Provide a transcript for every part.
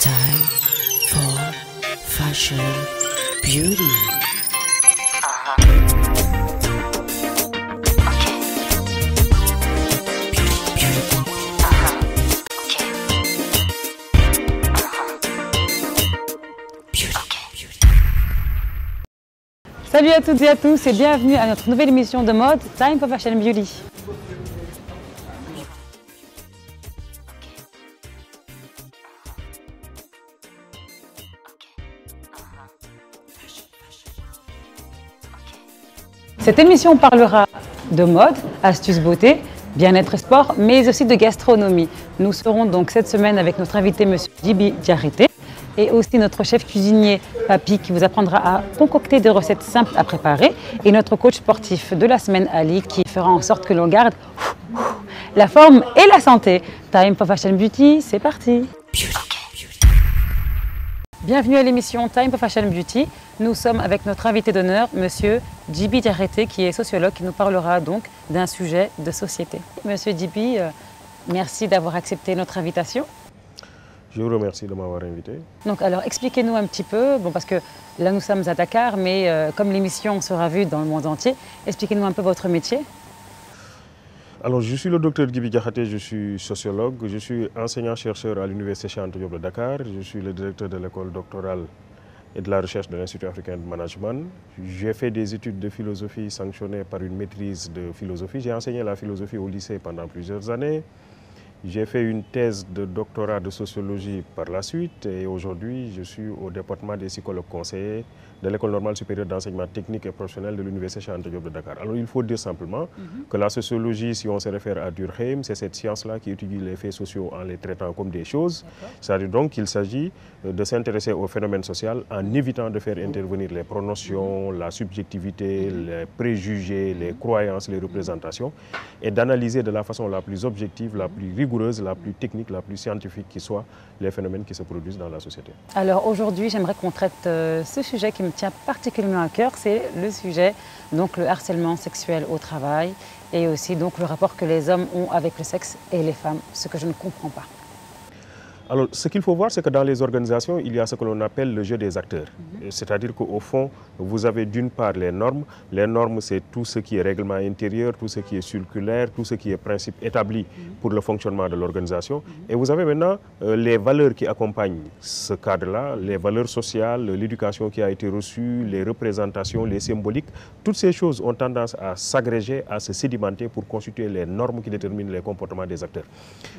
Time for fashion, beauty. Salut à toutes et à tous et bienvenue à notre nouvelle émission de mode Time for Fashion Beauty. Cette émission parlera de mode, astuces beauté, bien-être et sport, mais aussi de gastronomie. Nous serons donc cette semaine avec notre invité Monsieur Djiby Diarraté et aussi notre chef cuisinier Papi qui vous apprendra à concocter des recettes simples à préparer et notre coach sportif de la semaine Ali qui fera en sorte que l'on garde la forme et la santé. Time for Fashion Beauty, c'est parti. Bienvenue à l'émission Time for Fashion Beauty. Nous sommes avec notre invité d'honneur, Monsieur Djiby Diarraté, qui est sociologue, qui nous parlera donc d'un sujet de société. Monsieur Djiby, merci d'avoir accepté notre invitation. Je vous remercie de m'avoir invité. Donc alors expliquez-nous un petit peu, bon, parce que là nous sommes à Dakar, mais comme l'émission sera vue dans le monde entier, expliquez-nous un peu votre métier. Alors je suis le docteur Djiby Diarraté, je suis sociologue, je suis enseignant-chercheur à l'Université Cheikh Anta Diop de Dakar, je suis le directeur de l'école doctorale et de la recherche de l'Institut africain de management. J'ai fait des études de philosophie sanctionnées par une maîtrise de philosophie. J'ai enseigné la philosophie au lycée pendant plusieurs années. J'ai fait une thèse de doctorat de sociologie par la suite et aujourd'hui je suis au département des psychologues conseillers de l'École normale supérieure d'enseignement technique et professionnel de l'Université Cheikh Anta Diop de Dakar. Alors il faut dire simplement que la sociologie, si on se réfère à Durkheim, c'est cette science-là qui étudie les faits sociaux en les traitant comme des choses. C'est-à-dire donc qu'il s'agit de s'intéresser au phénomène social en évitant de faire intervenir les pronotions, la subjectivité, les préjugés, les croyances, les représentations et d'analyser de la façon la plus objective, la plus rigoureuse, la plus technique, la plus scientifique qui soit les phénomènes qui se produisent dans la société. Alors aujourd'hui, j'aimerais qu'on traite ce sujet qui me tient particulièrement à cœur, c'est le sujet, donc le harcèlement sexuel au travail et aussi donc le rapport que les hommes ont avec le sexe et les femmes, ce que je ne comprends pas. Alors, ce qu'il faut voir, c'est que dans les organisations, il y a ce que l'on appelle le jeu des acteurs. C'est-à-dire qu'au fond, vous avez d'une part les normes. Les normes, c'est tout ce qui est règlement intérieur, tout ce qui est circulaire, tout ce qui est principe établi pour le fonctionnement de l'organisation. Et vous avez maintenant les valeurs qui accompagnent ce cadre-là, les valeurs sociales, l'éducation qui a été reçue, les représentations, les symboliques. Toutes ces choses ont tendance à s'agréger, à se sédimenter pour constituer les normes qui déterminent les comportements des acteurs.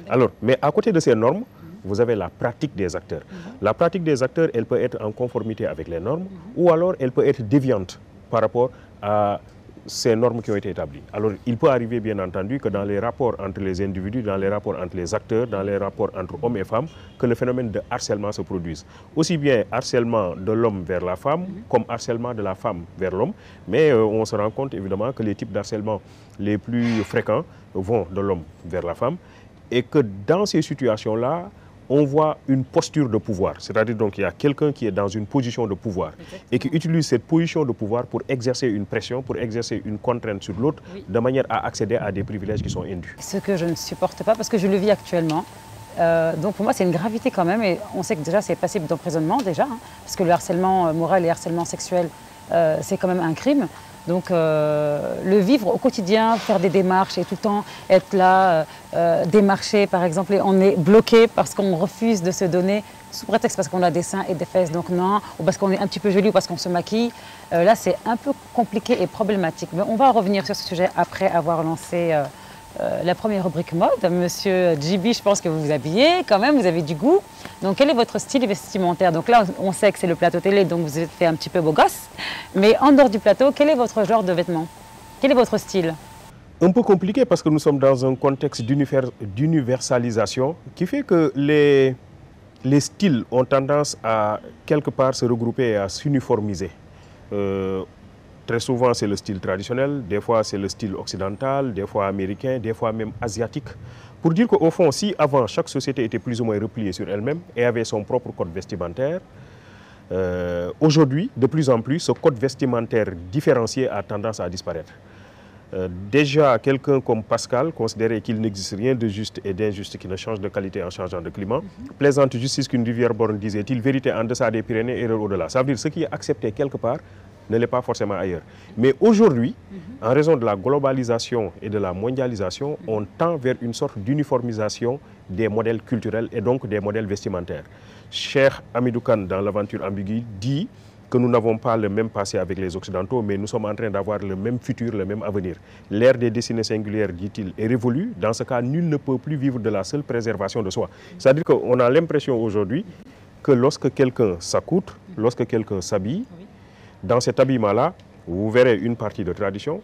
Alors, mais à côté de ces normes, vous avez la pratique des acteurs. La pratique des acteurs, elle peut être en conformité avec les normes ou alors elle peut être déviante par rapport à ces normes qui ont été établies. Alors, il peut arriver, bien entendu, que dans les rapports entre les individus, dans les rapports entre les acteurs, dans les rapports entre hommes et femmes, que le phénomène de harcèlement se produise. Aussi bien harcèlement de l'homme vers la femme, comme harcèlement de la femme vers l'homme. Mais on se rend compte, évidemment, que les types d'harcèlement les plus fréquents vont de l'homme vers la femme. Et que dans ces situations-là, on voit une posture de pouvoir, c'est-à-dire donc il y a quelqu'un qui est dans une position de pouvoir et qui utilise cette position de pouvoir pour exercer une pression, pour exercer une contrainte sur l'autre, de manière à accéder à des privilèges qui sont indus. Ce que je ne supporte pas parce que je le vis actuellement. Donc pour moi c'est une gravité quand même et on sait que déjà c'est passible d'emprisonnement déjà, parce que le harcèlement moral et le harcèlement sexuel c'est quand même un crime. Donc le vivre au quotidien, faire des démarches et tout le temps être là, démarcher par exemple, et on est bloqué parce qu'on refuse de se donner sous prétexte parce qu'on a des seins et des fesses, donc non, ou parce qu'on est un petit peu joli ou parce qu'on se maquille. Là c'est un peu compliqué et problématique. Mais on va revenir sur ce sujet après avoir lancé la première rubrique mode. Monsieur Djiby, je pense que vous vous habillez quand même, vous avez du goût. Donc quel est votre style vestimentaire? Donc là on sait que c'est le plateau télé, donc vous êtes fait un petit peu beau gosse. Mais en dehors du plateau, quel est votre genre de vêtements? Quel est votre style? Un peu compliqué parce que nous sommes dans un contexte d'universalisation qui fait que les styles ont tendance à quelque part se regrouper et à s'uniformiser. Très souvent, c'est le style traditionnel, des fois c'est le style occidental, des fois américain, des fois même asiatique. Pour dire qu'au fond, si avant, chaque société était plus ou moins repliée sur elle-même et avait son propre code vestimentaire, aujourd'hui, de plus en plus, ce code vestimentaire différencié a tendance à disparaître. Déjà, quelqu'un comme Pascal considérait qu'il n'existe rien de juste et d'injuste qui ne change de qualité en changeant de climat. Plaisante justice qu'une rivière borne, disait-il, vérité en deçà des Pyrénées, erreur au-delà. Ça veut dire que ce qui est accepté quelque part ne l'est pas forcément ailleurs. Mais aujourd'hui, en raison de la globalisation et de la mondialisation, on tend vers une sorte d'uniformisation des modèles culturels et donc des modèles vestimentaires. Cheikh Hamidou Kane, dans l'aventure ambiguë, dit que nous n'avons pas le même passé avec les Occidentaux, mais nous sommes en train d'avoir le même futur, le même avenir. L'ère des destinées singulières, dit-il, est révolue. Dans ce cas, nul ne peut plus vivre de la seule préservation de soi. C'est-à-dire qu'on a l'impression aujourd'hui que lorsque quelqu'un s'accoute, lorsque quelqu'un s'habille, dans cet habillement-là, vous verrez une partie de tradition,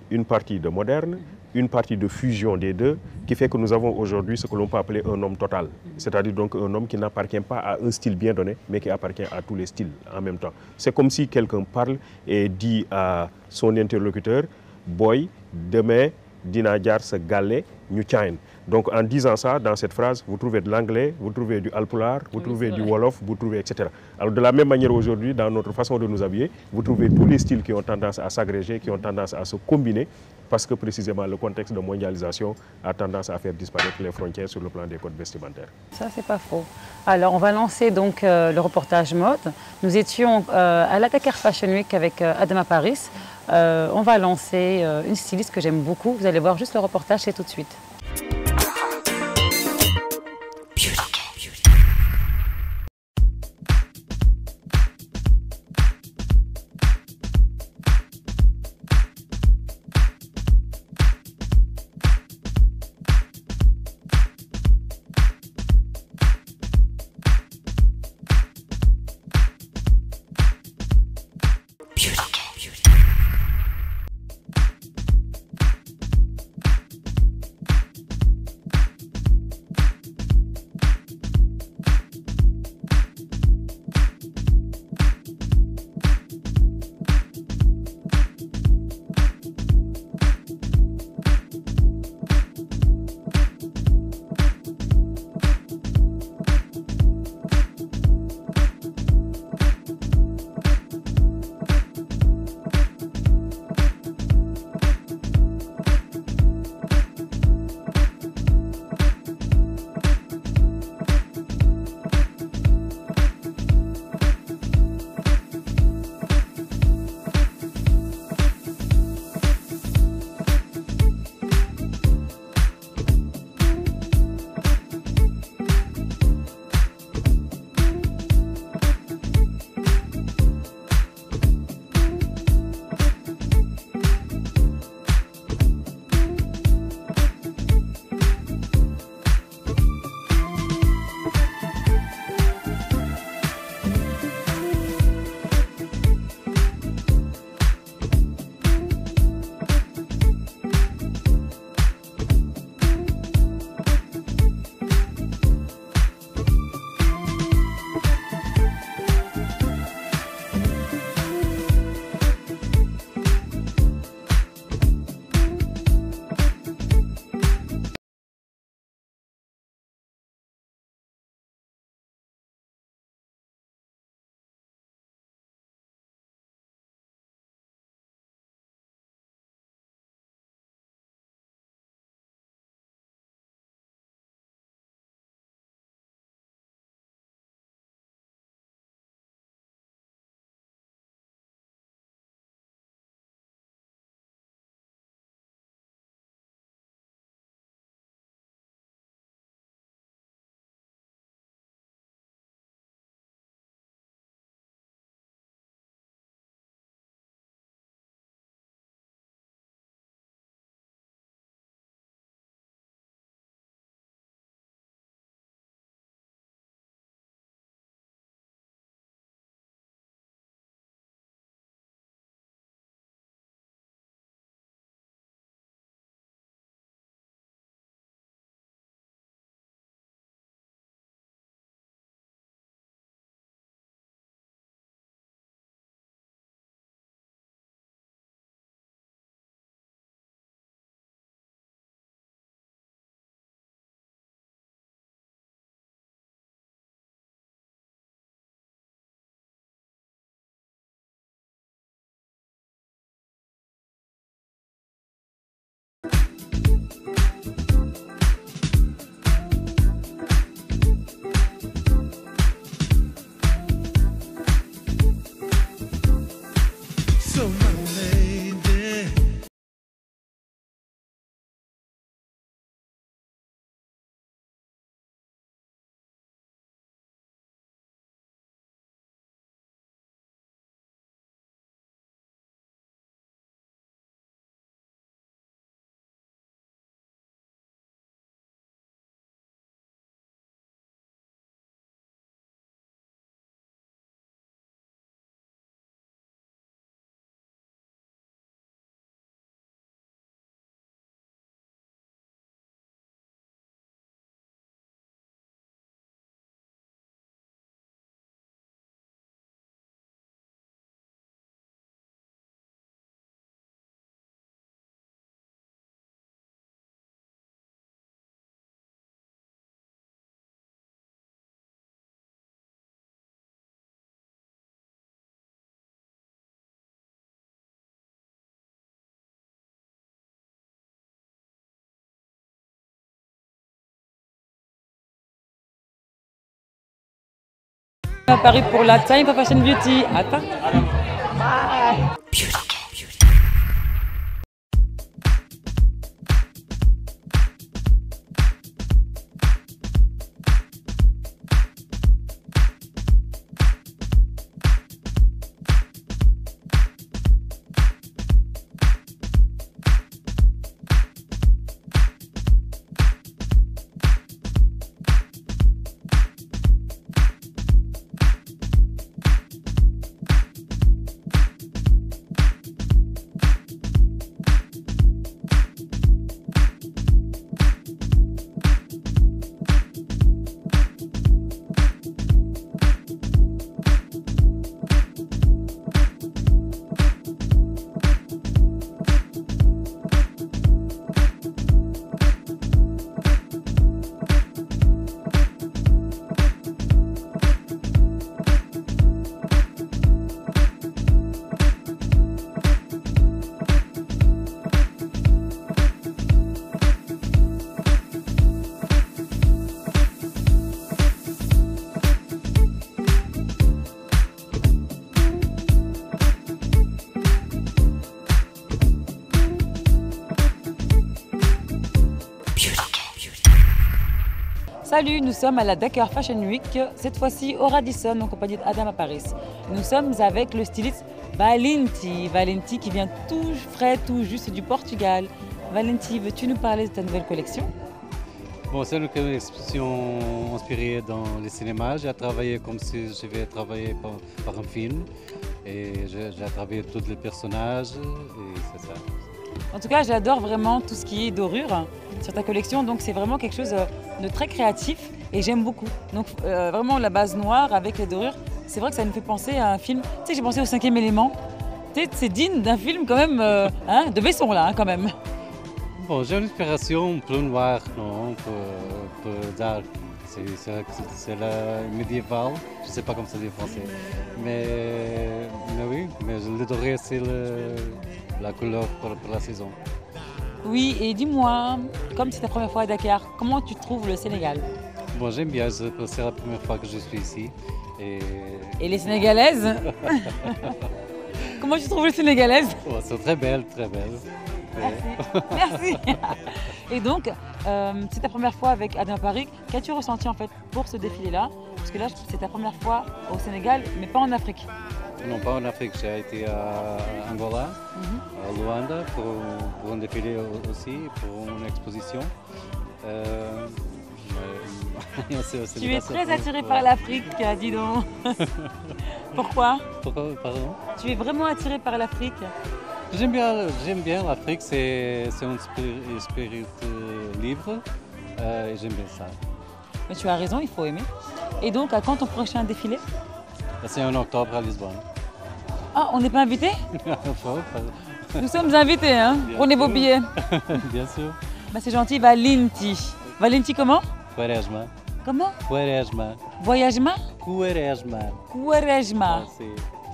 une partie de moderne, une partie de fusion des deux, qui fait que nous avons aujourd'hui ce que l'on peut appeler un homme total. C'est-à-dire donc un homme qui n'appartient pas à un style bien donné, mais qui appartient à tous les styles en même temps. C'est comme si quelqu'un parle et dit à son interlocuteur, « Boy, demain, dina jaar sa galle, ñu cain ». Donc en disant ça, dans cette phrase, vous trouvez de l'anglais, vous trouvez du alpulaar, vous trouvez du wolof, vous trouvez etc. Alors de la même manière aujourd'hui, dans notre façon de nous habiller, vous trouvez tous les styles qui ont tendance à s'agréger, qui ont tendance à se combiner, parce que précisément le contexte de mondialisation a tendance à faire disparaître les frontières sur le plan des codes vestimentaires. Ça, c'est pas faux. Alors, on va lancer donc le reportage mode. Nous étions à la Dakar Fashion Week avec Adama Paris. On va lancer une styliste que j'aime beaucoup. Vous allez voir juste le reportage, c'est tout de suite. À Paris pour la Time for Fashion Beauty. Attends. Salut, nous sommes à la Dakar Fashion Week, cette fois-ci au Radisson en compagnie d'Adama Paris. Nous sommes avec le styliste Valenti. Valenti qui vient tout frais, tout juste du Portugal. Valenti, veux-tu nous parler de ta nouvelle collection? Bon, c'est une collection inspirée dans le cinéma. J'ai travaillé comme si je vais travailler par un film. Et j'ai travaillé tous les personnages et c'est ça. En tout cas, j'adore vraiment tout ce qui est dorure sur ta collection. Donc, c'est vraiment quelque chose de très créatif et j'aime beaucoup. Donc, vraiment la base noire avec les dorures, c'est vrai que ça me fait penser à un film. Tu sais, j'ai pensé au 5e élément. Tu sais, c'est digne d'un film quand même, de Besson là, quand même. Bon, j'ai une inspiration plus noire, non, peu dark. C'est la médiévale, je ne sais pas comment ça dit en français. Mais oui, mais le doré, c'est la couleur pour la saison. Oui, et dis-moi, comme c'est ta première fois à Dakar, comment tu trouves le Sénégal? Bon, j'aime bien, c'est la première fois que je suis ici. Et les Sénégalaises? Comment tu trouves les Sénégalaises? Oh, c'est très belle, très belle. Merci. Et donc, c'est ta première fois avec Adama Paris. Qu'as-tu ressenti en fait pour ce défilé-là? Parce que là, c'est ta première fois au Sénégal, mais pas en Afrique. Non, pas en Afrique. J'ai été à Angola, à Luanda, pour un défilé aussi, pour une exposition. Tu es très attiré par l'Afrique, dis donc. Pourquoi? Pourquoi, pardon? Tu es vraiment attiré par l'Afrique? J'aime bien l'Afrique, c'est un spirit libre et j'aime bien ça. Mais tu as raison, il faut aimer. Et donc, à quand ton prochain défilé? C'est en octobre à Lisbonne. Ah, on n'est pas invité? Nous sommes invités, hein? Prenez vos billets. Bien sûr. Bah, c'est gentil, Valenti. Valenti comment? Quaresma. Comment? Quaresma. Voyagement? Quaresma. Quaresma. Ah,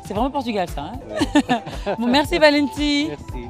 c'est vraiment Portugal ça. Hein? Ouais. Bon, merci Valenti. Merci.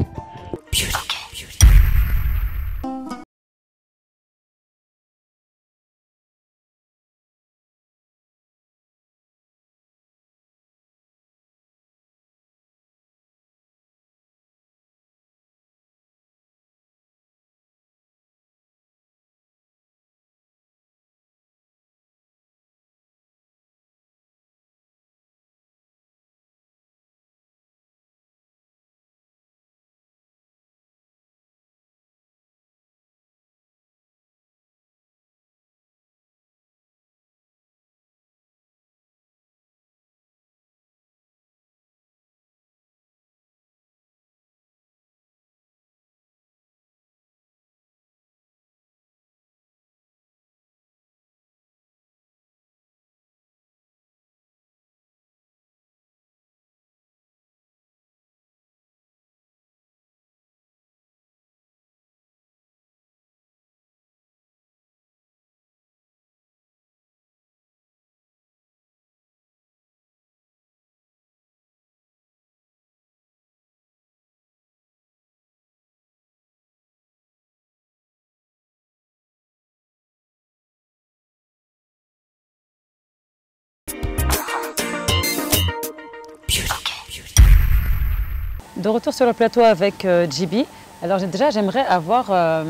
De retour sur le plateau avec Djiby. Alors déjà, j'aimerais avoir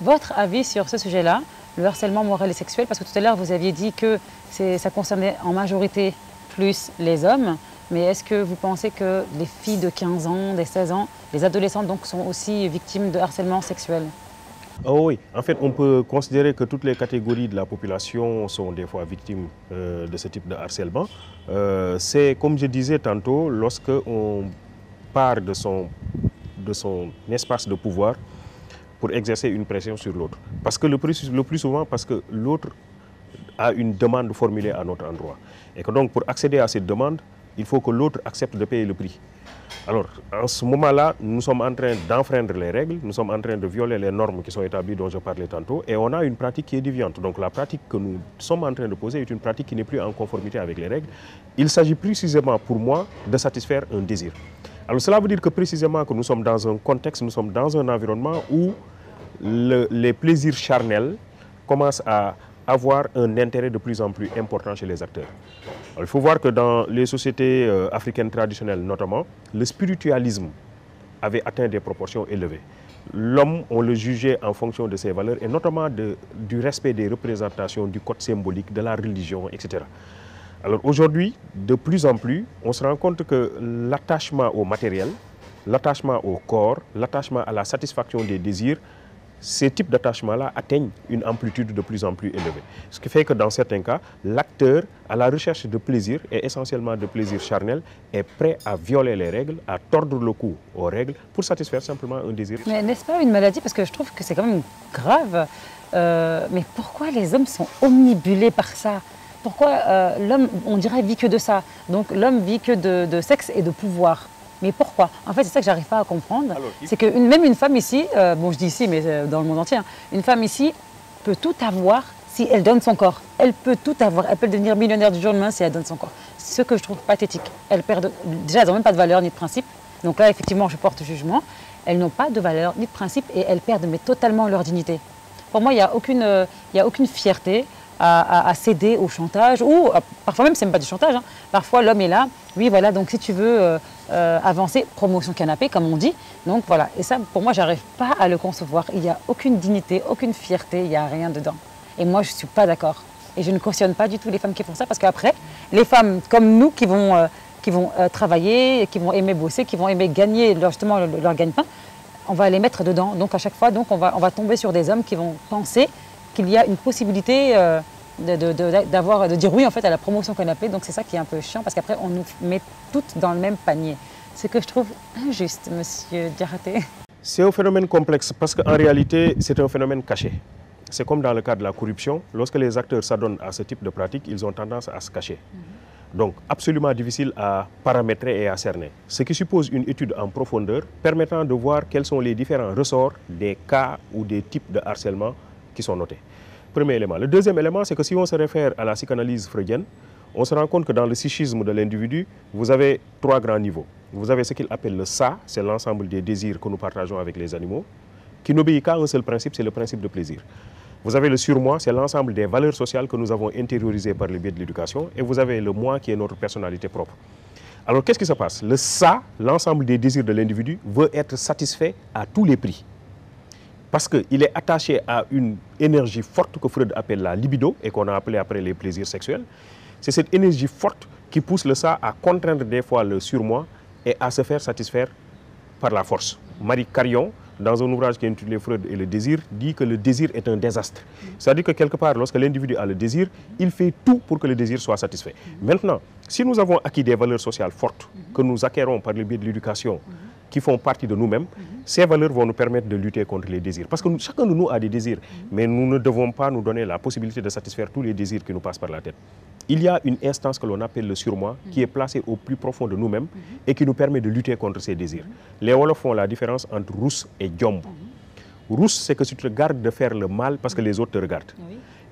votre avis sur ce sujet-là, le harcèlement moral et sexuel, parce que tout à l'heure, vous aviez dit que ça concernait en majorité plus les hommes, mais est-ce que vous pensez que les filles de 15 ans, des 16 ans, les adolescentes donc, sont aussi victimes de harcèlement sexuel? Oh oui, en fait, on peut considérer que toutes les catégories de la population sont des fois victimes de ce type de harcèlement. C'est, comme je disais tantôt, lorsque on part de son espace de pouvoir pour exercer une pression sur l'autre. Parce que le plus souvent, parce que l'autre a une demande formulée à notre endroit. Et que donc, pour accéder à cette demande, il faut que l'autre accepte de payer le prix. Alors, en ce moment-là, nous sommes en train d'enfreindre les règles, nous sommes en train de violer les normes qui sont établies dont je parlais tantôt, et on a une pratique qui est déviante. Donc la pratique que nous sommes en train de poser est une pratique qui n'est plus en conformité avec les règles. Il s'agit précisément pour moi de satisfaire un désir. Alors cela veut dire que précisément que nous sommes dans un contexte, nous sommes dans un environnement où les plaisirs charnels commencent à avoir un intérêt de plus en plus important chez les acteurs. Alors, il faut voir que dans les sociétés africaines traditionnelles notamment, le spiritualisme avait atteint des proportions élevées. L'homme, on le jugeait en fonction de ses valeurs et notamment du respect des représentations, du code symbolique, de la religion, etc. Alors aujourd'hui, de plus en plus, on se rend compte que l'attachement au matériel, l'attachement au corps, l'attachement à la satisfaction des désirs, ces types d'attachements-là atteignent une amplitude de plus en plus élevée. Ce qui fait que dans certains cas, l'acteur, à la recherche de plaisir, et essentiellement de plaisir charnel, est prêt à violer les règles, à tordre le cou aux règles pour satisfaire simplement un désir. Mais n'est-ce pas une maladie? Parce que je trouve que c'est quand même grave. Mais pourquoi les hommes sont omnibulés par ça? Pourquoi l'homme, on dirait, vit que de ça? Donc l'homme vit que de sexe et de pouvoir. Mais pourquoi? En fait, c'est ça que j'arrive pas à comprendre. C'est que même une femme ici, bon je dis ici, mais dans le monde entier, hein, une femme ici peut tout avoir si elle donne son corps. Elle peut tout avoir. Elle peut devenir millionnaire du jour au lendemain si elle donne son corps. Ce que je trouve pathétique. Déjà, elles n'ont même pas de valeur ni de principe. Donc là, effectivement, je porte jugement. Elles n'ont pas de valeur ni de principe et elles perdent mais totalement leur dignité. Pour moi, il n'y a aucune fierté à céder au chantage, ou parfois même, ce n'est pas du chantage. Hein. Parfois, l'homme est là, oui, voilà, donc si tu veux avancer, promotion canapé, comme on dit. Donc voilà, et ça, pour moi, j'arrive pas à le concevoir. Il n'y a aucune dignité, aucune fierté, il n'y a rien dedans. Et moi, je ne suis pas d'accord. Et je ne cautionne pas du tout les femmes qui font ça, parce qu'après, les femmes comme nous qui vont travailler, qui vont aimer bosser, qui vont aimer gagner justement leur gagne-pain, on va les mettre dedans. Donc à chaque fois, donc, on va tomber sur des hommes qui vont penser qu'il y a une possibilité de dire oui en fait à la promotion canapé. Donc c'est ça qui est un peu chiant, parce qu'après on nous met toutes dans le même panier. Ce que je trouve injuste, monsieur Diakhaté. C'est un phénomène complexe parce qu'en réalité c'est un phénomène caché. C'est comme dans le cas de la corruption, lorsque les acteurs s'adonnent à ce type de pratique, ils ont tendance à se cacher. Donc absolument difficile à paramétrer et à cerner. Ce qui suppose une étude en profondeur permettant de voir quels sont les différents ressorts des cas ou des types de harcèlement qui sont notés. Premier élément. Le deuxième élément, c'est que si on se réfère à la psychanalyse freudienne, on se rend compte que dans le psychisme de l'individu, vous avez trois grands niveaux. Vous avez ce qu'il appelle le ça, c'est l'ensemble des désirs que nous partageons avec les animaux, qui n'obéit qu'à un seul principe, c'est le principe de plaisir. Vous avez le surmoi, c'est l'ensemble des valeurs sociales que nous avons intériorisées par le biais de l'éducation, et vous avez le moi qui est notre personnalité propre. Alors qu'est-ce qui se passe? Le ça, l'ensemble des désirs de l'individu, veut être satisfait à tous les prix. Parce qu'il est attaché à une énergie forte que Freud appelle la libido et qu'on a appelé après les plaisirs sexuels. C'est cette énergie forte qui pousse le ça à contraindre des fois le surmoi et à se faire satisfaire par la force. Marie Carion, dans un ouvrage qui est intitulé Freud et le désir, dit que le désir est un désastre. C'est-à-dire que quelque part, lorsque l'individu a le désir, il fait tout pour que le désir soit satisfait. Maintenant, si nous avons acquis des valeurs sociales fortes que nous acquérons par le biais de l'éducation, qui font partie de nous-mêmes, ces valeurs vont nous permettre de lutter contre les désirs. Parce que chacun de nous a des désirs, mais nous ne devons pas nous donner la possibilité de satisfaire tous les désirs qui nous passent par la tête. Il y a une instance que l'on appelle le surmoi, qui est placée au plus profond de nous-mêmes et qui nous permet de lutter contre ces désirs. Les Wolofs font la différence entre rousse et djomb. Rousse, c'est que tu te gardes de faire le mal parce que les autres te regardent.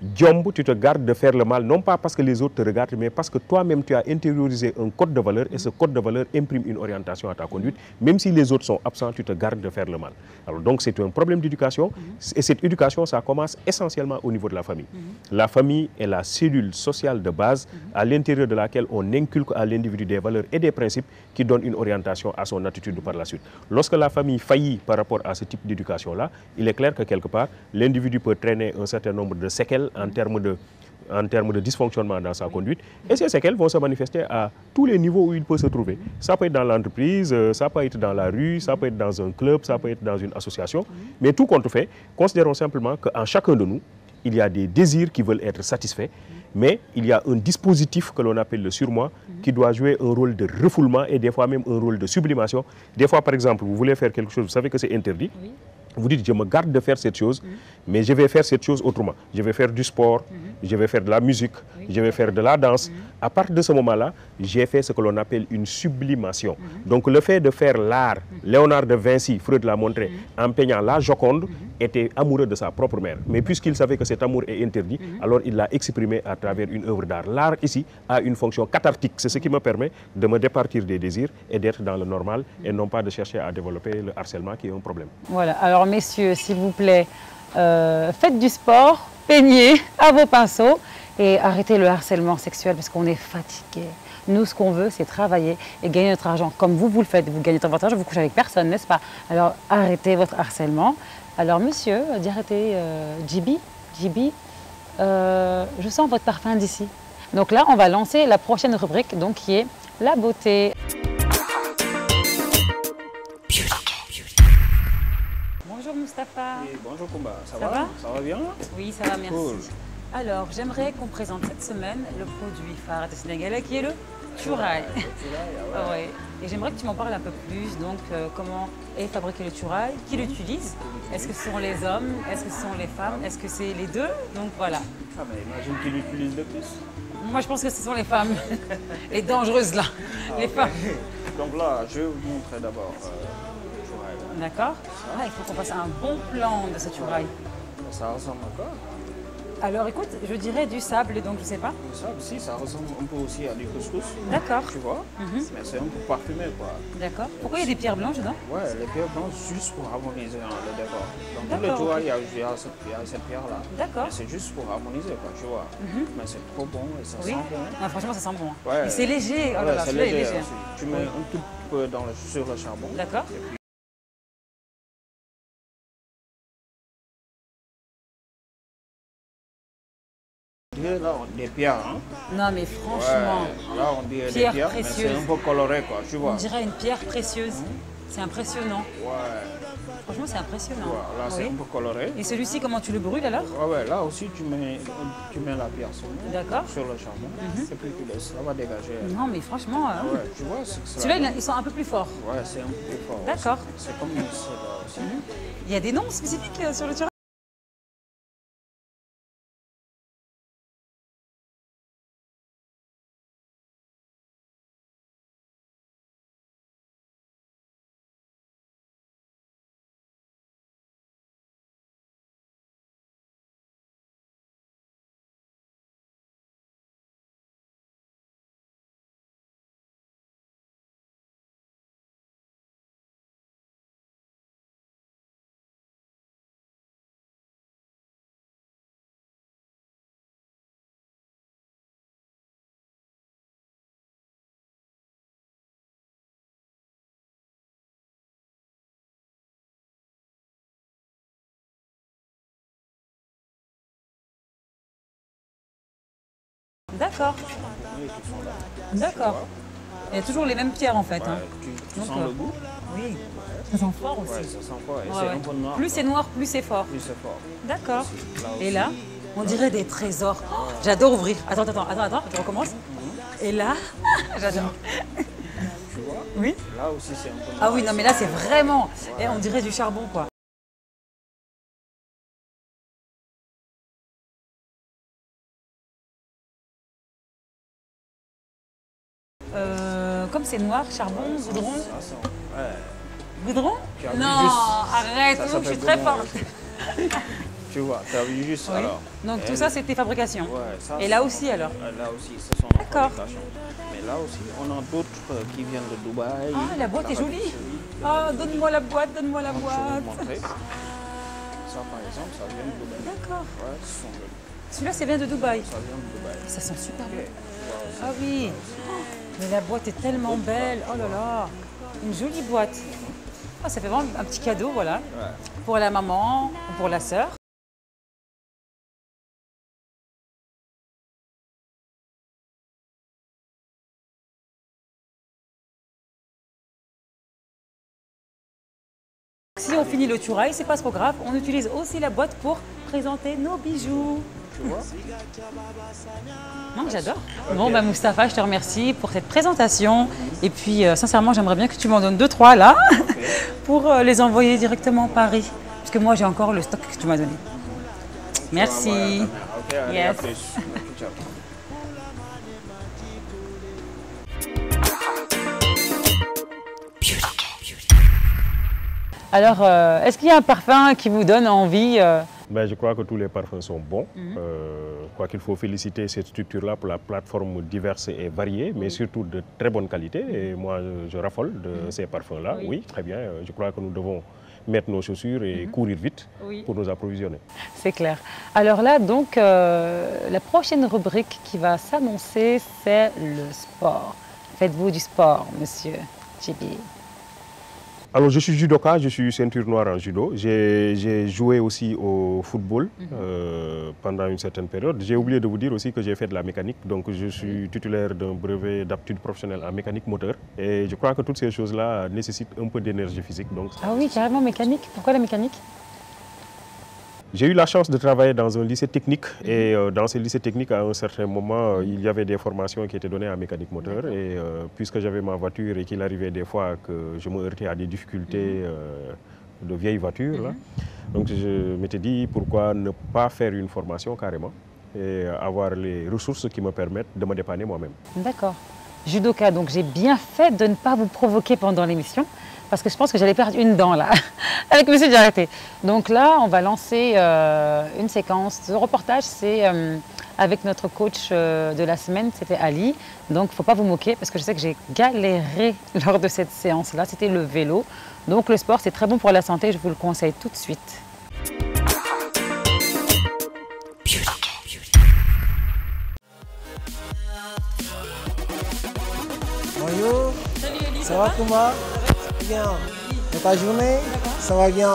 Diomb, tu te gardes de faire le mal, non pas parce que les autres te regardent, mais parce que toi-même tu as intériorisé un code de valeur et ce code de valeur imprime une orientation à ta conduite. Même si les autres sont absents, tu te gardes de faire le mal. Alors donc c'est un problème d'éducation et cette éducation, ça commence essentiellement au niveau de la famille. La famille est la cellule sociale de base à l'intérieur de laquelle on inculque à l'individu des valeurs et des principes qui donnent une orientation à son attitude par la suite. Lorsque la famille faillit par rapport à ce type d'éducation-là, il est clair que quelque part, l'individu peut traîner un certain nombre de séquelles en termes de dysfonctionnement dans sa conduite. Et ces séquelles vont se manifester à tous les niveaux où il peut se trouver. Ça peut être dans l'entreprise, ça peut être dans la rue, ça peut être dans un club, ça peut être dans une association. Mais tout compte fait, considérons simplement qu'en chacun de nous, il y a des désirs qui veulent être satisfaits, mais il y a un dispositif que l'on appelle le surmoi qui doit jouer un rôle de refoulement et des fois même un rôle de sublimation. Des fois, par exemple, vous voulez faire quelque chose, vous savez que c'est interdit. Vous dites, je me garde de faire cette chose, mais je vais faire cette chose autrement. Je vais faire du sport, je vais faire de la musique, je vais faire de la danse. À partir de ce moment-là, j'ai fait ce que l'on appelle une sublimation. Donc le fait de faire l'art, Léonard de Vinci, Freud l'a montré, en peignant la Joconde, était amoureux de sa propre mère. Mais puisqu'il savait que cet amour est interdit, alors il l'a exprimé à travers une œuvre d'art. L'art ici a une fonction cathartique. C'est ce qui me permet de me départir des désirs et d'être dans le normal et non pas de chercher à développer le harcèlement qui est un problème. Voilà, alors messieurs, s'il vous plaît, faites du sport, peignez à vos pinceaux et arrêtez le harcèlement sexuel parce qu'on est fatigué. Nous, ce qu'on veut, c'est travailler et gagner notre argent. Comme vous le faites, vous gagnez votre argent, vous couchez avec personne, n'est-ce pas? Alors arrêtez votre harcèlement. Alors monsieur, d'arrêter JB, je sens votre parfum d'ici. Donc là, on va lancer la prochaine rubrique, donc qui est la beauté. Bonjour Moustapha. Et bonjour Kumba, ça va? Ça va bien? Oui, ça va, merci. Cool. Alors, j'aimerais qu'on présente cette semaine le produit phare des Sénégalais qui est le Tchouraï. Ouais. Et j'aimerais que tu m'en parles un peu plus. Donc, comment est fabriqué le Tchouraï? Qui l'utilise? Est-ce que ce sont les hommes? Est-ce que ce sont les femmes? Est-ce que c'est les deux? Donc voilà. Ah mais imagine qui l'utilise le plus. Moi, je pense que ce sont les femmes. Les dangereuses là. Les femmes. Donc là, je vais vous montrer d'abord le Tchouraï. D'accord. Ah, il faut qu'on fasse un bon plan de ce Tchouraï. Ça ressemble à quoi? Alors écoute, je dirais du sable, donc je sais pas. Ça aussi, ça ressemble un peu aussi à du couscous. D'accord. Tu vois? Mais c'est un peu parfumé quoi. D'accord. Pourquoi il y a des pierres blanches dedans? Ouais, les pierres blanches juste pour harmoniser le décor. Donc tout le D'accord, Tchouraï, ok. il y a cette pierre là. D'accord. C'est juste pour harmoniser quoi, tu vois. Mais c'est trop bon et ça Oui. sent bon. Ah, franchement, ça sent bon. Ouais. Et c'est léger. Oh là Ouais, là, c'est celui-là est léger léger. aussi. Tu mets un tout petit peu sur le charbon. D'accord. Là, des pierres, hein? Non, mais franchement, Ouais, là, on dirait des pierre pierres, mais c'est précieuse. un peu coloré, quoi, tu vois. on dirait une pierre précieuse. C'est impressionnant. Ouais, Franchement, c'est impressionnant. là, c'est Oui. un peu coloré. Et celui-ci, comment tu le brûles alors? Ouais, là aussi, tu mets la pierre D'accord. sur le charbon, et puis tu laisses, ça va dégager. Non, mais franchement, Ouais, tu vois, c'est que celui-là, ils sont un peu plus forts. Ouais, c'est un peu plus fort. D'accord. C'est comme une cèdre aussi. Il y a des noms spécifiques sur le Tchouraï? D'accord. D'accord. Il y a toujours les mêmes pierres en fait. Hein. Tu Donc, sens le goût? Oui. Ça sent fort aussi. Ouais, ça sent fort. Et Ouais, c'est ouais. un peu noir. Plus c'est noir, plus c'est fort. Plus c'est fort. D'accord. Là Et aussi. là, on dirait des trésors. Oh, j'adore ouvrir. Attends, je recommence. Et là, j'adore. Tu vois? Oui. Là aussi, c'est un peu noir. Ah oui, non mais là c'est vraiment, et on dirait du charbon quoi. Comme c'est noir, charbon, goudron. Ça sent. Ouais. Goudron? Tu as vu Non, juste. arrête, Ça je suis fait très goudron forte. aussi. Tu vois, tu as vu juste Oui. alors. Donc tout Elle- ça, c'est tes fabrications. Ouais, ça, Et là aussi alors? Là aussi, ce sont nos D'accord. fabrications. Mais là aussi, on a d'autres qui viennent de Dubaï. Ah, la boîte est d'Arabie jolie. Saoudite. Ah, donne-moi la boîte, donne-moi la Donc, je vais vous boîte. montrer. Ça, par exemple, ça vient de Dubaï. D'accord. Ouais, ce sont de- Celui-là, c'est bien de Dubaï. ça vient de Dubaï. Ça sent super Ok. bon. Wow, Ah oui. Oh, mais la boîte est tellement belle. Oh là là. Une jolie boîte. Ah, ça fait vraiment un petit cadeau, voilà. Ouais. Pour la maman ou pour la sœur. Si on finit le turaï, c'est pas trop grave. On utilise aussi la boîte pour présenter nos bijoux. Tu vois? Non, j'adore. Bon, bah, Moustapha, je te remercie pour cette présentation. Et puis, sincèrement, j'aimerais bien que tu m'en donnes 2-3 là, pour les envoyer directement à Paris. Parce que moi, j'ai encore le stock que tu m'as donné. Merci. Ok, allez, à Yes. plus. Ciao. Alors, est-ce qu'il y a un parfum qui vous donne envie Mais je crois que tous les parfums sont bons. Quoi qu'il faut féliciter cette structure-là pour la plateforme diverse et variée, mais surtout de très bonne qualité. Et moi, je raffole de ces parfums-là. Oui. Oui, très bien. Je crois que nous devons mettre nos chaussures et courir vite Oui. pour nous approvisionner. C'est clair. Alors là, donc, la prochaine rubrique qui va s'annoncer, c'est le sport. Faites-vous du sport, monsieur Djiby? Alors, je suis judoka, je suis ceinture noire en judo. J'ai joué aussi au football pendant une certaine période. J'ai oublié de vous dire aussi que j'ai fait de la mécanique. Donc, je suis titulaire d'un brevet d'aptitude professionnelle en mécanique moteur. Et je crois que toutes ces choses-là nécessitent un peu d'énergie physique. Donc, Ah oui, carrément mécanique. Pourquoi la mécanique? j'ai eu la chance de travailler dans un lycée technique. Et dans ce lycée technique, à un certain moment, il y avait des formations qui étaient données en mécanique moteur. Et puisque j'avais ma voiture et qu'il arrivait des fois que je me heurtais à des difficultés de vieilles voitures, là, donc je m'étais dit pourquoi ne pas faire une formation carrément et avoir les ressources qui me permettent de me dépanner moi-même. D'accord. Judoka, donc j'ai bien fait de ne pas vous provoquer pendant l'émission, parce que je pense que j'allais perdre une dent là, avec monsieur Diarraté. Donc là, on va lancer une séquence de reportage, c'est avec notre coach de la semaine, c'était Ali. Donc il ne faut pas vous moquer, parce que je sais que j'ai galéré lors de cette séance-là, c'était le vélo. Donc le sport, c'est très bon pour la santé, je vous le conseille tout de suite. Bonjour, Salut Ali, ça va Kouma? Bien. Et ta journée? Ça va bien.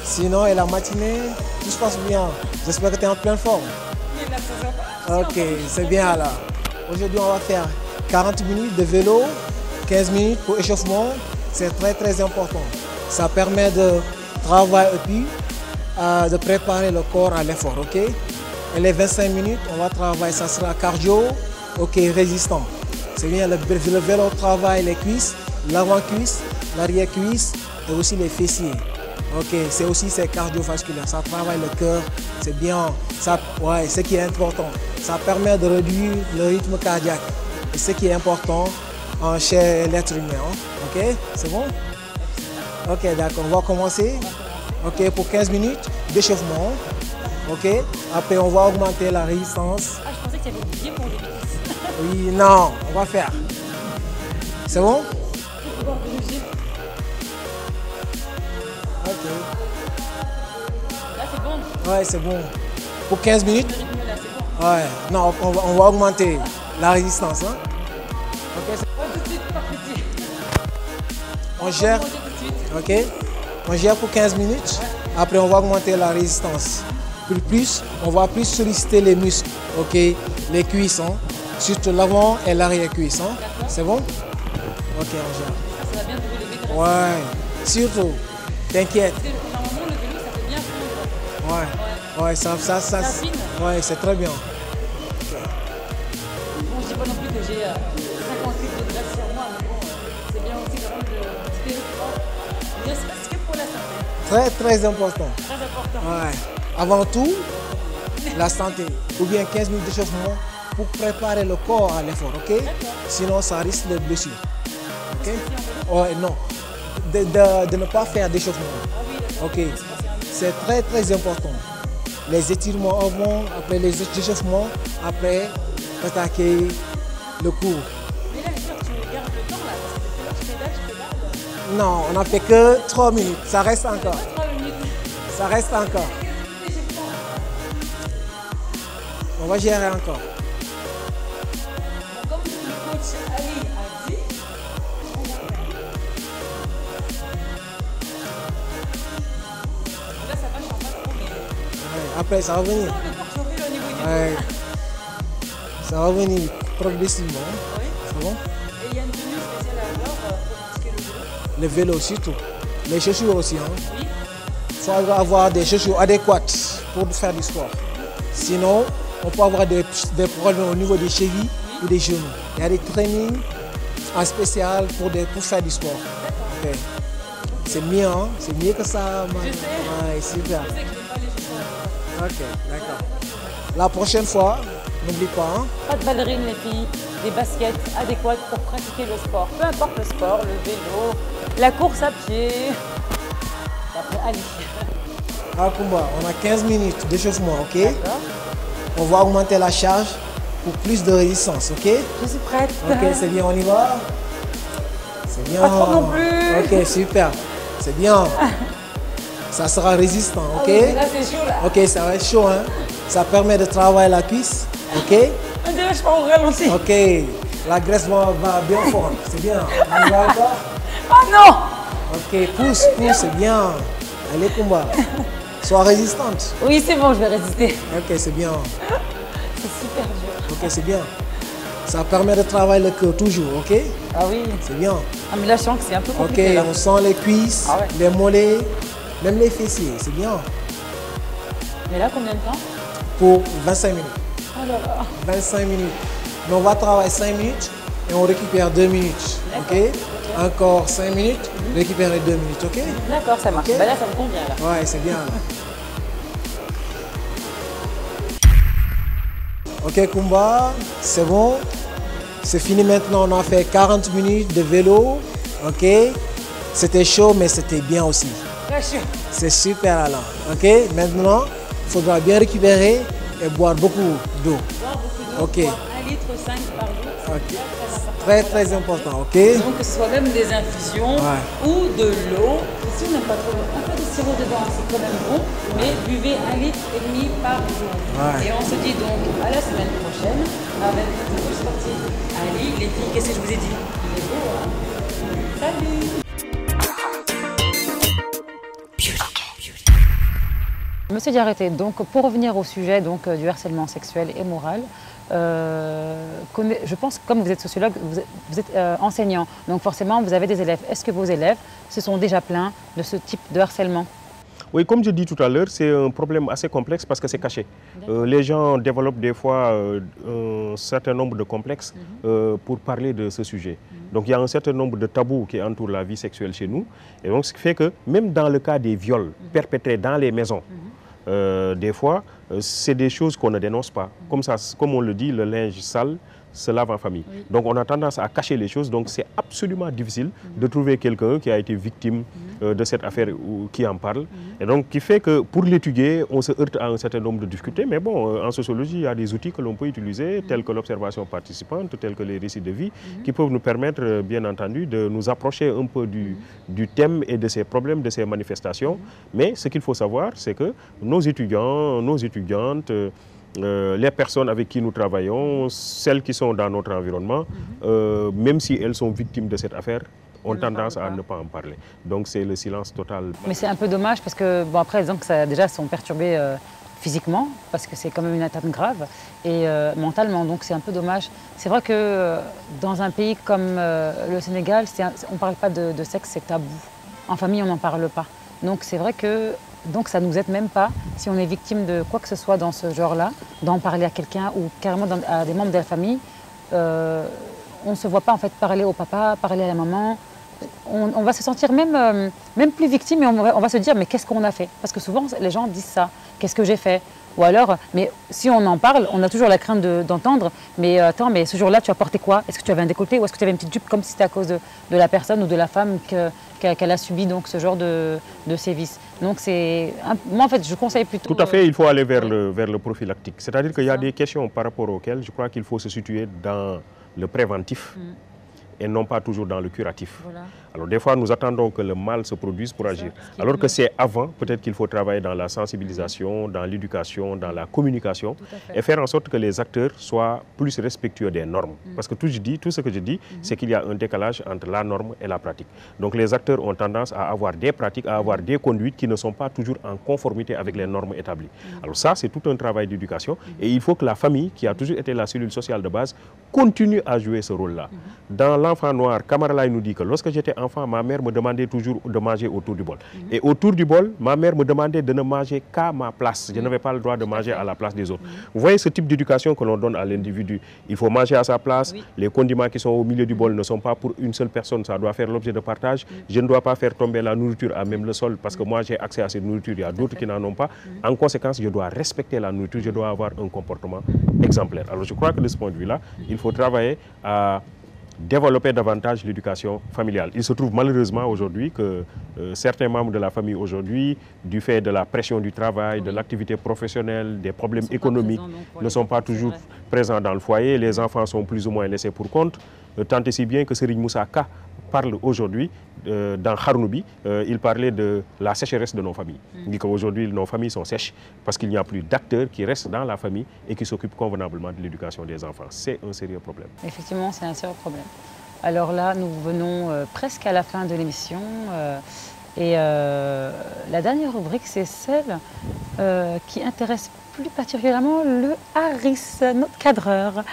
Sinon, et la matinée, tout se passe bien. J'espère que tu es en pleine forme. Ok, c'est bien alors. Aujourd'hui, on va faire 40 minutes de vélo, 15 minutes pour échauffement. C'est très important. Ça permet de travailler et puis de préparer le corps à l'effort, ok? Et les 25 minutes, on va travailler, ça sera cardio, ok, résistant. C'est bien, le vélo travaille les cuisses, l'avant-cuisse, l'arrière-cuisse et aussi les fessiers. Ok, c'est cardiovasculaire, ça travaille le cœur, c'est bien, ça, ouais, ce qui est important. Ça permet de réduire le rythme cardiaque. Et ce qui est important chez l'être humain, hein. Ok, c'est bon? Ok, d'accord, on va commencer. Ok, pour 15 minutes d'échauffement. Ok, après on va augmenter la résistance. Ah, je pensais que tu avais oublié pour les Oui, non, on va faire. C'est bon? Ok. Là, c'est bon. Ouais, c'est bon. Pour 15 minutes? Le rythme là, c'est bon. Ouais, non, on va augmenter la résistance. Hein? Ok, c'est- Pas tout de suite, pas tout de suite. on gère. Tout de suite. Ok, on gère pour 15 minutes. Après, on va augmenter la résistance. On va plus solliciter les muscles. Ok, les cuisses, hein? Surtout l'avant et l'arrière-cuisse. Hein? C'est bon? Ok, on gère. Ça va bien vous lever grâce. Ouais, surtout, t'inquiète. Parce que normalement, le vélo, ça peut bien fondre. Ouais, ça affine. ouais, c'est très bien. Bon, je dis pas non plus que j'ai 58 de graisse sur moi, mais bon, c'est bien aussi quand même de faire le sport. Bien sûr, parce que pour la santé, Très important. très important. Ouais. Avant tout, la santé. Ou bien 15 minutes d'échauffement pour préparer le corps à l'effort, ok? Sinon, ça risque de blessure. Ok? Ouais, non. De ne pas faire d'échauffement. Ok? C'est très important. les étirements avant, après les échauffements, après attaquer le cours. Mais là, tu gardes le temps là, parce que je pédale. Non, on n'a fait que 3 minutes, ça reste encore. 3 minutes. Ça reste encore. On va gérer encore. Comme le coach Ali a dit, on va faire. Là, ça va, je suis pas trop bien. Ouais, après, ça va venir. Non, le corps, tu au niveau du Ouais. Ça va venir progressivement. Oui. C'est bon? Et il y a une tenue spéciale à avoir pour pratiquer le vélo. Le vélo surtout. Les chaussures aussi. Hein. Oui. Il faut avoir des chaussures adéquates pour faire du sport. Sinon, on peut avoir des problèmes au niveau des chevilles ou des genoux. Il y a des trainings en spécial pour faire du sport. Okay. C'est mieux, hein? C'est mieux que ça. Je sais. Ouais, super. Je sais que je n'ai pas les chaussures. Ok, d'accord. La prochaine fois, n'oublie pas. Hein? Pas de ballerines, les filles, des baskets adéquates pour pratiquer le sport. Peu importe le sport, le vélo, la course à pied. Et après, Ali. Ah, Kumba, on a 15 minutes d'échauffement, ok? D'accord. On va augmenter la charge pour plus de résistance, ok? Je suis prête. Ok, c'est bien, on y va? C'est bien. Pas trop non plus. Ok, super. C'est bien. Ça sera résistant, ok? Ah oui, mais là, c'est chaud, là. Ok, ça va être chaud, hein? Ça permet de travailler la cuisse, ok? On dirait que je prends au ralenti. Ok, la graisse va bien fondre, c'est bien. On y va encore? Oh non! Ok, pousse, c'est bien. Allez, Kumba. Sois résistante. Oui, c'est bon, je vais résister. Ok, c'est bien. C'est super dur. Ok, c'est bien. Ça permet de travailler le cœur toujours, ok? Ah oui. C'est bien. Ah, mais là, je sens que c'est un peu Ok, compliqué. là. on sent les cuisses, Ah ouais. les mollets, même les fessiers, c'est bien. Mais là, combien de temps? Pour 25 minutes. Oh là là. 25 minutes. Mais on va travailler 5 minutes et on récupère 2 minutes, ok? Encore 5 minutes, récupérer 2 minutes, ok? D'accord, ça marche. Ok. Bah là, ça me convient, là. Ouais, c'est bien. Là. Ok, Kumba, c'est bon. C'est fini maintenant. On a fait 40 minutes de vélo. Ok. C'était chaud, mais c'était bien aussi. Très chaud. C'est super alors. Ok. Maintenant, il faudra bien récupérer et boire beaucoup d'eau. Boire beaucoup d'eau. Ok. Boire 1,5 litre par jour. C'est Ok. très, très important. Très très important. Ok. Donc, que ce soit même des infusions Ouais. ou de l'eau. Et si on n'aime pas trop l'eau, un peu de sirop dedans, c'est quand même bon. Mais buvez 1,5 litre par jour. Ouais. Et on se dit donc à la semaine prochaine avec notre coach sportif. Ali, les filles, qu'est-ce que je vous ai dit? Il est beau, hein? Salut! Monsieur Diarraté, donc pour revenir au sujet donc, du harcèlement sexuel et moral, je pense que comme vous êtes sociologue, vous êtes enseignant, donc forcément vous avez des élèves. Est-ce que vos élèves se sont déjà plaints de ce type de harcèlement? Oui, comme je dis tout à l'heure, c'est un problème assez complexe parce que c'est caché. Les gens développent des fois un certain nombre de complexes pour parler de ce sujet. Donc il y a un certain nombre de tabous qui entourent la vie sexuelle chez nous. Et donc ce qui fait que même dans le cas des viols perpétrés dans les maisons, des fois, c'est des choses qu'on ne dénonce pas. Comme on le dit, le linge sale se lave en famille. Oui. Donc on a tendance à cacher les choses. Donc c'est absolument difficile de trouver quelqu'un qui a été victime de cette affaire ou qui en parle. Et donc qui fait que pour l'étudier, on se heurte à un certain nombre de difficultés. Mais bon, en sociologie, il y a des outils que l'on peut utiliser, tels que l'observation participante, tels que les récits de vie, qui peuvent nous permettre, bien entendu, de nous approcher un peu du thème et de ces problèmes, de ces manifestations. Mais ce qu'il faut savoir, c'est que nos étudiants, nos étudiantes, les personnes avec qui nous travaillons, celles qui sont dans notre environnement, même si elles sont victimes de cette affaire, ont tendance à ne pas en parler. Donc c'est le silence total. Mais c'est un peu dommage parce que, bon après, disons que ça, déjà, sont perturbés physiquement, parce que c'est quand même une atteinte grave, et mentalement, donc c'est un peu dommage. C'est vrai que dans un pays comme le Sénégal, on ne parle pas de sexe, c'est tabou. En famille, on n'en parle pas. Donc c'est vrai que donc ça ne nous aide même pas, si on est victime de quoi que ce soit dans ce genre-là, d'en parler à quelqu'un ou carrément à des membres de la famille. On ne se voit pas en fait parler au papa, parler à la maman. On va se sentir même plus victime et on va se dire mais qu'est-ce qu'on a fait? Parce que souvent les gens disent ça, qu'est-ce que j'ai fait? Ou alors, mais si on en parle, on a toujours la crainte d'entendre, mais attends, mais ce jour-là tu as porté quoi? Est-ce que tu avais un décolleté ou est-ce que tu avais une petite jupe comme si c'était à cause de la personne ou de la femme qui qu'elle a subi donc, ce genre de sévices. Donc moi en fait je conseille plutôt... Tout à fait, il faut aller vers le prophylactique. C'est-à-dire qu'il y a des questions par rapport auxquelles je crois qu'il faut se situer dans le préventif. Et non pas toujours dans le curatif. Voilà. Alors des fois, nous attendons que le mal se produise pour agir. Alors que c'est avant, peut-être qu'il faut travailler dans la sensibilisation, dans l'éducation, dans la communication, et faire en sorte que les acteurs soient plus respectueux des normes. Parce que tout ce que je dis, c'est qu'il y a un décalage entre la norme et la pratique. Donc les acteurs ont tendance à avoir des pratiques, à avoir des conduites qui ne sont pas toujours en conformité avec les normes établies. Alors ça, c'est tout un travail d'éducation. Et il faut que la famille, qui a toujours été la cellule sociale de base, continue à jouer ce rôle-là. Dans l'enfant noir, Kamara Laye nous dit que lorsque j'étais enfant, ma mère me demandait toujours de manger autour du bol. Et autour du bol, ma mère me demandait de ne manger qu'à ma place. Je n'avais pas le droit de manger à la place des autres. Vous voyez ce type d'éducation que l'on donne à l'individu. Il faut manger à sa place. Les condiments qui sont au milieu du bol ne sont pas pour une seule personne. Ça doit faire l'objet de partage. Je ne dois pas faire tomber la nourriture à même le sol parce que moi j'ai accès à cette nourriture. Il y a d'autres qui n'en ont pas. En conséquence, je dois respecter la nourriture. Je dois avoir un comportement exemplaire. Alors je crois que de ce point de vue-là, il faut travailler à développer davantage l'éducation familiale. Il se trouve malheureusement aujourd'hui que certains membres de la famille aujourd'hui, du fait de la pression du travail, de l'activité professionnelle, des problèmes économiques, ne sont pas toujours présents dans le foyer. Les enfants sont plus ou moins laissés pour compte. Tant et si bien que Serigne Moussa Ka parle aujourd'hui dans Kharnoubi, il parlait de la sécheresse de nos familles. Il dit qu'aujourd'hui nos familles sont sèches parce qu'il n'y a plus d'acteurs qui restent dans la famille et qui s'occupent convenablement de l'éducation des enfants. C'est un sérieux problème. Effectivement, c'est un sérieux problème. Alors là, nous venons presque à la fin de l'émission et la dernière rubrique, c'est celle qui intéresse plus particulièrement le Harris, notre cadreur.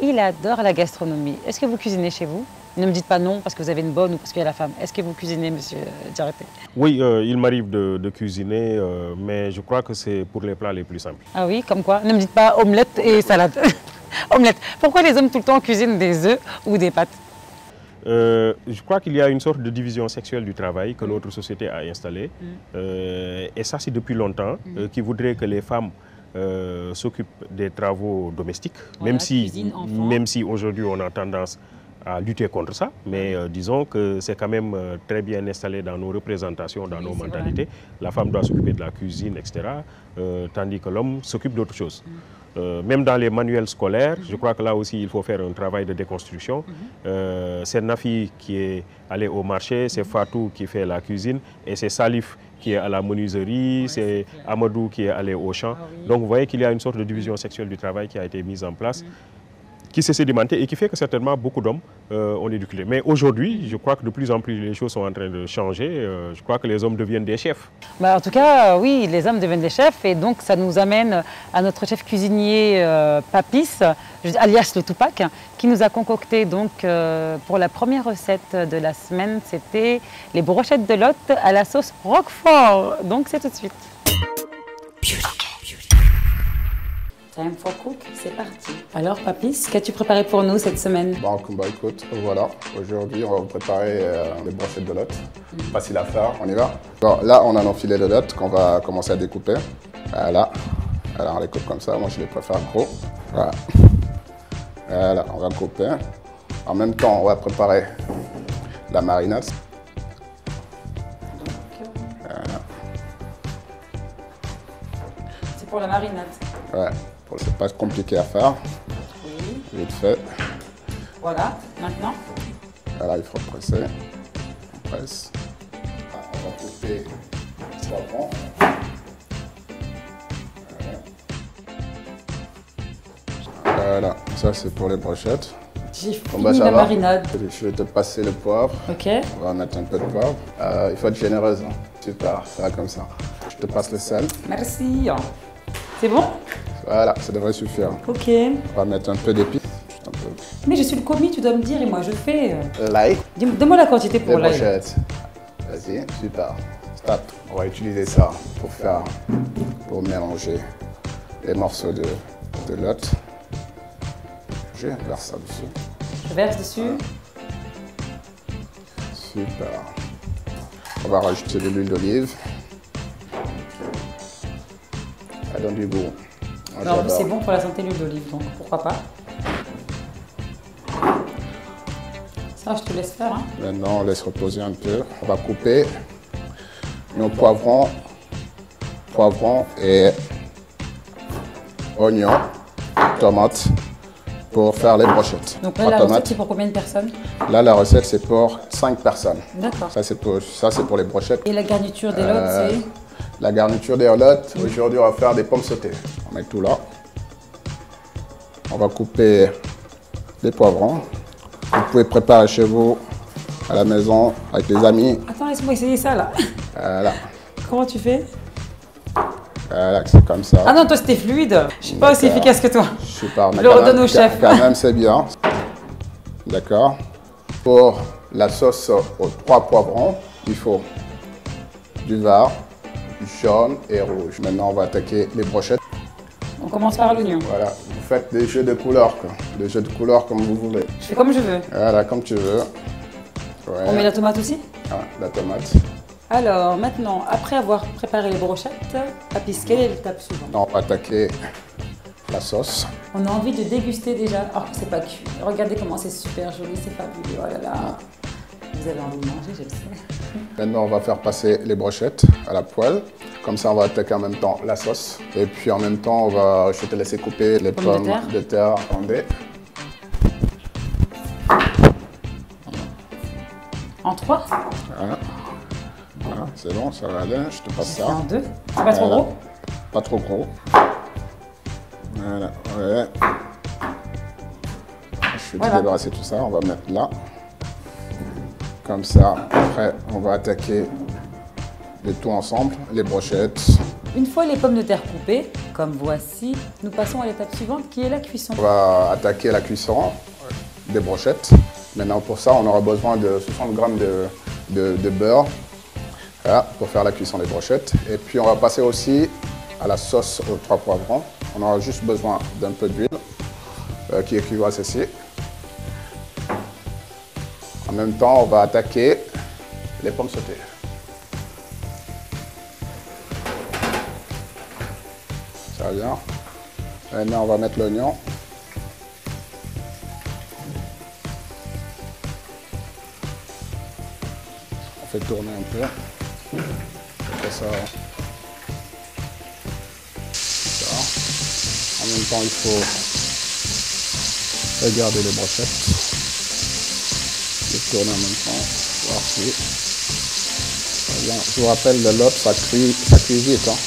Il adore la gastronomie. Est-ce que vous cuisinez chez vous ? Ne me dites pas non parce que vous avez une bonne ou parce qu'il y a la femme. Est-ce que vous cuisinez, monsieur Diarraté? Oui, il m'arrive de cuisiner, mais je crois que c'est pour les plats les plus simples. Ah oui, comme quoi? Ne me dites pas omelette et salade. Omelette. Pourquoi les hommes tout le temps cuisinent des œufs ou des pâtes? Je crois qu'il y a une sorte de division sexuelle du travail que notre société a installée. Et ça, c'est depuis longtemps, qui voudrait que les femmes s'occupent des travaux domestiques, voilà, même si aujourd'hui on a tendance à lutter contre ça, mais disons que c'est quand même très bien installé dans nos représentations, dans nos mentalités. La femme doit s'occuper de la cuisine, etc., tandis que l'homme s'occupe d'autre chose. Même dans les manuels scolaires, je crois que là aussi il faut faire un travail de déconstruction. C'est Nafi qui est allé au marché, c'est Fatou qui fait la cuisine et c'est Salif qui est à la menuiserie, c'est Amadou qui est allé au champ. Donc vous voyez qu'il y a une sorte de division sexuelle du travail qui a été mise en place, qui s'est sédimentée et qui fait que certainement beaucoup d'hommes ont éduqué. Mais aujourd'hui, je crois que de plus en plus les choses sont en train de changer. Je crois que les hommes deviennent des chefs. Bah, en tout cas, oui, les hommes deviennent des chefs et donc ça nous amène à notre chef cuisinier Papis, alias le Tupac, qui nous a concocté donc pour la première recette de la semaine, c'était les brochettes de Lot à la sauce Roquefort. Donc c'est tout de suite. Time for cook, c'est parti. Alors Papis, qu'as-tu préparé pour nous cette semaine? Bon, bah écoute, voilà. Aujourd'hui, on va vous préparer les brochettes de Lot. Facile à faire, on y va. Bon, là, on a nos filets de Lot qu'on va commencer à découper. Voilà. Alors, on les coupe comme ça. Moi, je les préfère gros. Voilà. Voilà, on va couper. En même temps, on va préparer la marinade. Voilà. C'est pour la marinade? Ouais. C'est pas compliqué à faire. Oui. Vite fait. Voilà, maintenant. Voilà, il faut presser. On presse. On va couper le poivron. Voilà, ça c'est pour les brochettes. J'ai fini la marinade. Je vais te passer le poivre. Ok. On va mettre un peu de poivre. Il faut être généreuse. Hein. Super, ça va comme ça. Je te passe le sel. Merci. C'est bon? Voilà, ça devrait suffire. Ok. On va mettre un peu d'épices. Mais je suis le commis, tu dois me dire et moi je fais. L'ail. Donne-moi la quantité pour l'ail. Les brochettes. Vas-y, super. Stop. On va utiliser ça pour mélanger les morceaux de Lot. Je verse ça dessus. Je verse dessus. Super. On va rajouter de l'huile d'olive. Ça donne du goût. C'est bon pour la santé l'huile d'olive, donc pourquoi pas. Ça, je te laisse faire. Hein. Maintenant, on laisse reposer un peu. On va couper nos poivrons et oignons, tomates pour faire les brochettes. Donc là, la recette, c'est pour combien de personnes? Là, la recette, c'est pour 5 personnes. D'accord. Ça, c'est pour les brochettes. Et la garniture des lottes, c'est? La garniture des lottes, aujourd'hui, on va faire des pommes sautées. On met tout là. On va couper les poivrons. Vous pouvez préparer chez vous, à la maison, avec les amis. Attends, laisse-moi essayer ça, là. Voilà. Comment tu fais? Voilà, c'est comme ça. Ah non, toi, c'était fluide. Je suis pas aussi efficace que toi. Super. Je le redonne au chef. Quand même, c'est bien. D'accord. Pour la sauce aux 3 poivrons, il faut du vin, du jaune et rouge. Maintenant, on va attaquer les brochettes. On commence par l'oignon. Voilà, vous faites des jeux de couleurs, quoi. Des jeux de couleurs comme vous voulez. Je fais comme je veux. Voilà, comme tu veux. Ouais. On met la tomate aussi? Ah, la tomate. Alors, maintenant, après avoir préparé les brochettes, Papis, quelle est l'étape suivante? On va attaquer la sauce. On a envie de déguster déjà. Oh, c'est pas cuit. Regardez comment c'est super joli, c'est fabuleux. Oh là là. Vous avez envie de manger, je le sais. Maintenant, on va faire passer les brochettes à la poêle. Comme ça, on va attaquer en même temps la sauce. Et puis en même temps, je vais te laisser couper les pommes de terre en dés. En 3? Voilà. Voilà, c'est bon, ça va aller. Je te passe ça. En 2? C'est pas trop gros? Pas trop gros. Voilà, ouais. Je vais te débarrasser tout ça, on va mettre là. Comme ça, après, on va attaquer le tout ensemble, les brochettes. Une fois les pommes de terre coupées, comme voici, nous passons à l'étape suivante qui est la cuisson. On va attaquer la cuisson des brochettes. Maintenant, pour ça, on aura besoin de 60 g de beurre, voilà, pour faire la cuisson des brochettes. Et puis, on va passer aussi à la sauce aux 3 poivrons. On aura juste besoin d'un peu d'huile qui équivaut à ceci. En même temps, on va attaquer les pommes sautées. Ça va bien. Maintenant, on va mettre l'oignon. On fait tourner un peu. Après ça. En même temps, il faut regarder les brochettes. Les tourner en même temps, voir si. Je vous rappelle, le lot, ça cuit vite. Hein.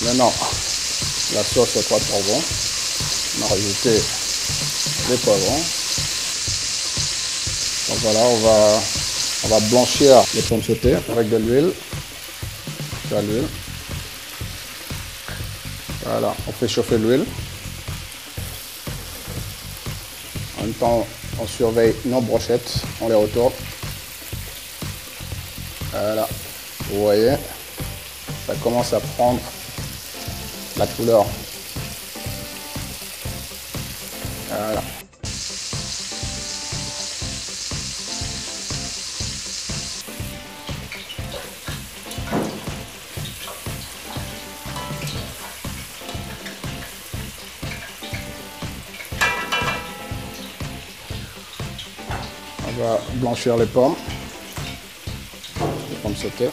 Maintenant, la sauce aux 3 poivrons. On a rajouté les poivrons. Donc voilà, on va blanchir les pommes sautées avec de l'huile. Voilà, on fait chauffer l'huile. En même temps, on surveille nos brochettes, on les retourne. Voilà, vous voyez, ça commence à prendre la couleur. Voilà. On va blanchir les pommes sautées.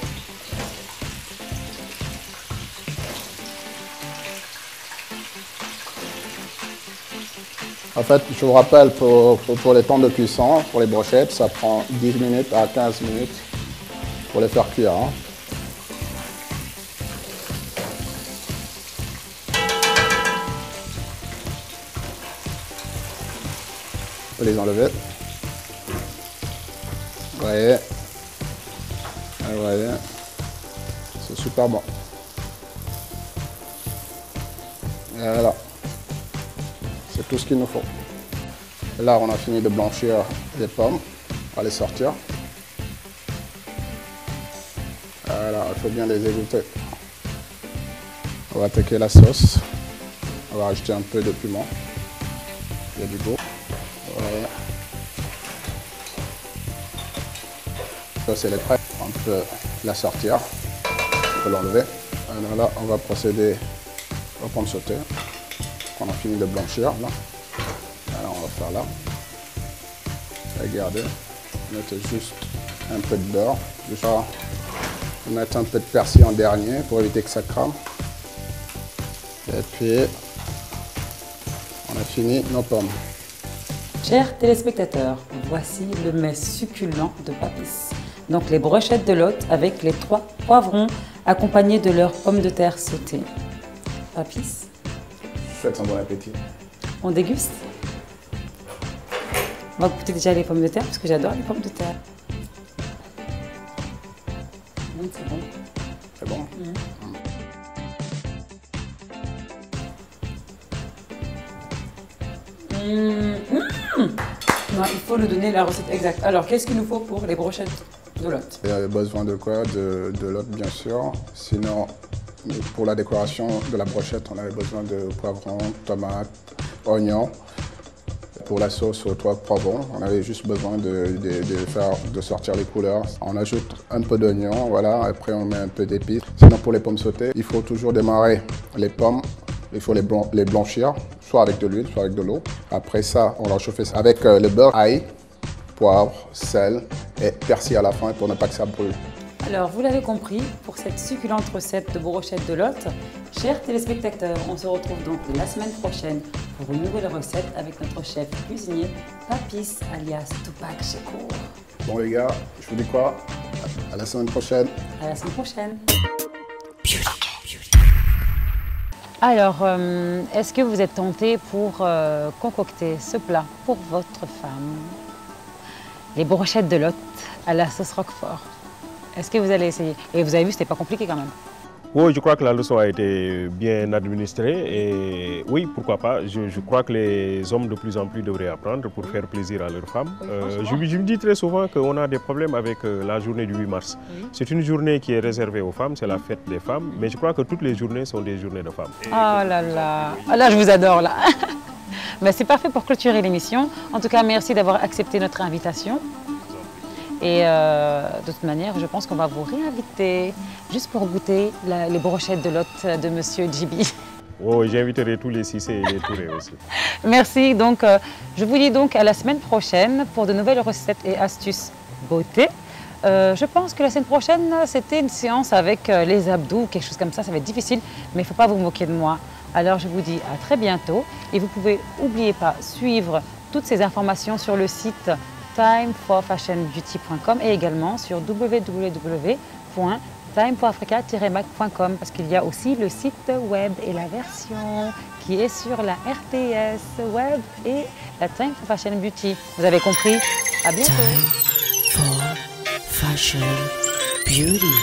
En fait, je vous rappelle, pour les temps de cuisson, pour les brochettes, ça prend 10 minutes à 15 minutes pour les faire cuire. Hein. On peut les enlever. Vous voyez, c'est super bon. Et voilà. C'est tout ce qu'il nous faut. Là, on a fini de blanchir les pommes. On va les sortir. Voilà, il faut bien les égoutter. On va attaquer la sauce. On va rajouter un peu de piment. Il y a du goût. Voilà. Ça, c'est les prêt. On peut la sortir. On peut l'enlever. Alors là, on va procéder aux pommes sautées. On a fini de blanchir. Là. Alors, on va faire là. Regardez. Mettez juste un peu de beurre. Juste là. On va mettre un peu de persil en dernier pour éviter que ça crame. Et puis, on a fini nos pommes. Chers téléspectateurs, voici le mets succulent de Papis. Donc les brochettes de Lot avec les 3 poivrons accompagnés de leurs pommes de terre sautées. Papis, Faites un bon appétit. on déguste? On va goûter déjà les pommes de terre parce que j'adore les pommes de terre. C'est bon. C'est bon? Non, il faut nous donner la recette exacte. Alors, qu'est-ce qu'il nous faut pour les brochettes de Lot? Il y a besoin de quoi? De l'autre, bien sûr. Sinon, pour la décoration de la brochette, on avait besoin de poivrons, tomates, oignons. Pour la sauce aux 3 poivrons, on avait juste besoin de sortir les couleurs. On ajoute un peu d'oignon, voilà. Après, on met un peu d'épices. Sinon, pour les pommes sautées, il faut toujours démarrer les pommes. Il faut les blanchir, soit avec de l'huile, soit avec de l'eau. Après ça, on va chauffer ça avec le beurre, ail, poivre, sel et persil à la fin pour ne pas que ça brûle. Alors, vous l'avez compris, pour cette succulente recette de brochettes de Lot, chers téléspectateurs, on se retrouve donc la semaine prochaine pour une nouvelle recette avec notre chef cuisinier, Papis, alias Tupac Shakur. Bon les gars, je vous dis quoi? À la semaine prochaine. À la semaine prochaine. Alors, est-ce que vous êtes tenté pour concocter ce plat pour votre femme? Les brochettes de Lot à la sauce Roquefort. Est-ce que vous allez essayer? Et vous avez vu, c'était pas compliqué quand même. Oui, je crois que la leçon a été bien administrée et oui, pourquoi pas. Je crois que les hommes de plus en plus devraient apprendre pour faire plaisir à leurs femmes. Je me dis très souvent qu'on a des problèmes avec la journée du 8 mars. Oui. C'est une journée qui est réservée aux femmes, c'est la fête des femmes, mais je crois que toutes les journées sont des journées de femmes. Oh là là, oh là je vous adore là. Ben, c'est parfait pour clôturer l'émission. En tout cas, merci d'avoir accepté notre invitation. Et de toute manière, je pense qu'on va vous réinviter juste pour goûter les brochettes de Lot de Monsieur Djiby. Oh, j'inviterai tous les Cissé et les Touré aussi. Merci. Donc, je vous dis donc à la semaine prochaine pour de nouvelles recettes et astuces beauté. Je pense que la semaine prochaine, c'était une séance avec les abdos, quelque chose comme ça. Ça va être difficile, mais il ne faut pas vous moquer de moi. Alors, je vous dis à très bientôt. Et vous pouvez, n'oubliez pas, suivre toutes ces informations sur le site timeforfashionbeauty.com et également sur www.timeforafrica-mac.com parce qu'il y a aussi le site web et la version qui est sur la RTS web et la Time for Fashion Beauty. Vous avez compris? À bientôt. Time for Fashion Beauty.